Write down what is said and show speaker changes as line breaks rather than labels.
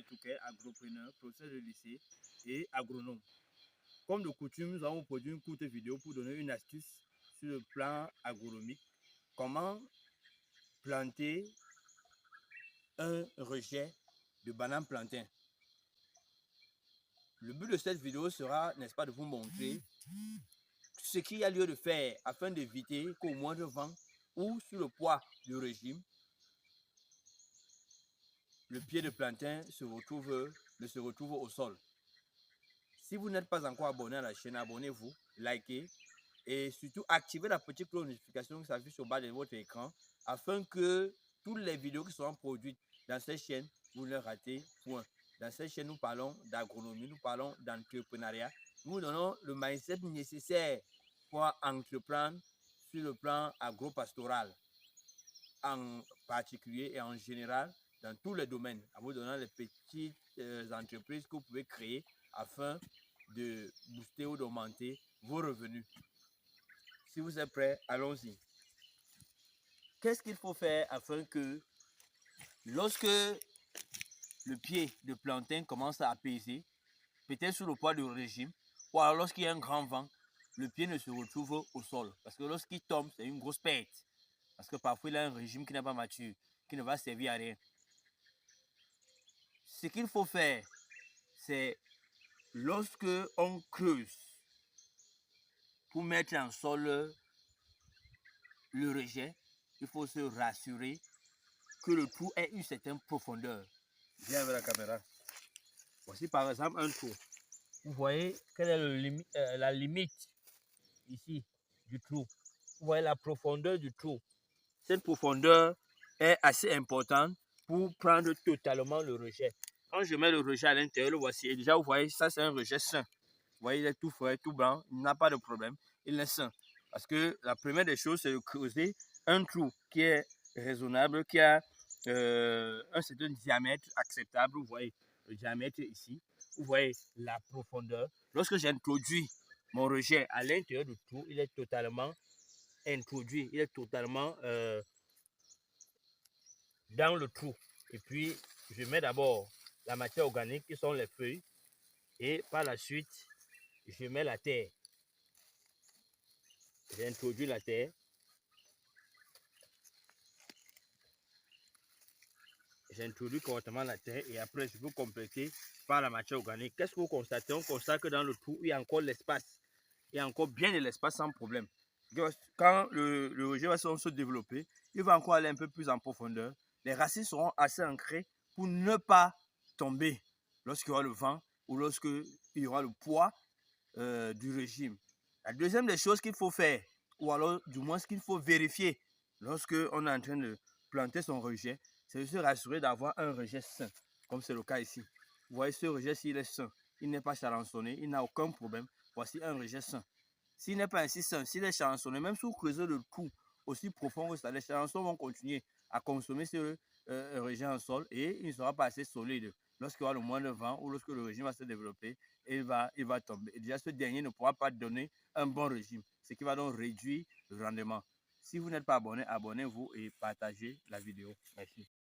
Touquet, agropreneur, professeur de lycée et agronome. Comme de coutume, nous avons produit une courte vidéo pour donner une astuce sur le plan agronomique. Comment planter un rejet de banane plantain. Le but de cette vidéo sera, n'est-ce pas, de vous montrer ce qu'il y a lieu de faire afin d'éviter qu'au moindre vent ou sous le poids du régime, le pied de plantain ne se retrouve au sol. Si vous n'êtes pas encore abonné à la chaîne, abonnez-vous, likez et surtout activez la petite cloche de notification qui s'affiche au bas de votre écran afin que toutes les vidéos qui seront produites dans cette chaîne, vous ne les ratez point. Dans cette chaîne, nous parlons d'agronomie, nous parlons d'entrepreneuriat. Nous vous donnons le mindset nécessaire pour entreprendre sur le plan agro-pastoral, en particulier et en général dans tous les domaines, en vous donnant les petites entreprises que vous pouvez créer afin de booster ou d'augmenter vos revenus. Si vous êtes prêts, allons-y. Qu'est-ce qu'il faut faire afin que lorsque le pied de plantain commence à apaiser, peut-être sous le poids du régime, ou alors lorsqu'il y a un grand vent, le pied ne se retrouve au sol. Parce que lorsqu'il tombe, c'est une grosse perte. Parce que parfois, il a un régime qui n'est pas mature, qui ne va servir à rien. Ce qu'il faut faire, c'est lorsque on creuse pour mettre en sol le rejet, il faut se rassurer que le trou ait une certaine profondeur. Viens avec la caméra. Voici par exemple un trou. Vous voyez quelle est la limite ici du trou. Vous voyez la profondeur du trou. Cette profondeur est assez importante pour prendre totalement le rejet. Quand je mets le rejet à l'intérieur, le voici. Et déjà, vous voyez, ça c'est un rejet sain. Vous voyez, il est tout frais, tout blanc, il n'a pas de problème. Il est sain. Parce que la première des choses, c'est de creuser un trou qui est raisonnable, qui a un certain diamètre acceptable. Vous voyez le diamètre ici. Vous voyez la profondeur. Lorsque j'introduis mon rejet à l'intérieur du trou, il est totalement introduit. Il est totalement dans le trou. Et puis, je mets d'abord la matière organique qui sont les feuilles. Et par la suite, je mets la terre. J'introduis la terre. J'introduis correctement la terre et après je peux compléter par la matière organique. Qu'est-ce que vous constatez? On constate que dans le trou, il y a encore l'espace. Il y a encore bien de l'espace sans problème. Quand le rejet va se développer, il va encore aller un peu plus en profondeur. Les racines seront assez ancrées pour ne pas tomber lorsqu'il y aura le vent ou lorsqu'il y aura le poids du régime. La deuxième des choses qu'il faut faire, ou alors du moins ce qu'il faut vérifier lorsqu'on est en train de planter son rejet, c'est de se rassurer d'avoir un rejet sain, comme c'est le cas ici. Vous voyez, ce rejet, s'il est sain, il n'est pas charançonné, il n'a aucun problème. Voici un rejet sain. S'il n'est pas ainsi sain, s'il est charançonné, même si vous creusez le trou aussi profond que ça, les charançons vont continuer à consommer ce rejet en sol et il ne sera pas assez solide. Lorsqu'il y aura le moindre vent ou lorsque le régime va se développer, il va tomber. Et déjà, ce dernier ne pourra pas donner un bon régime, ce qui va donc réduire le rendement. Si vous n'êtes pas abonné, abonnez-vous et partagez la vidéo. Merci.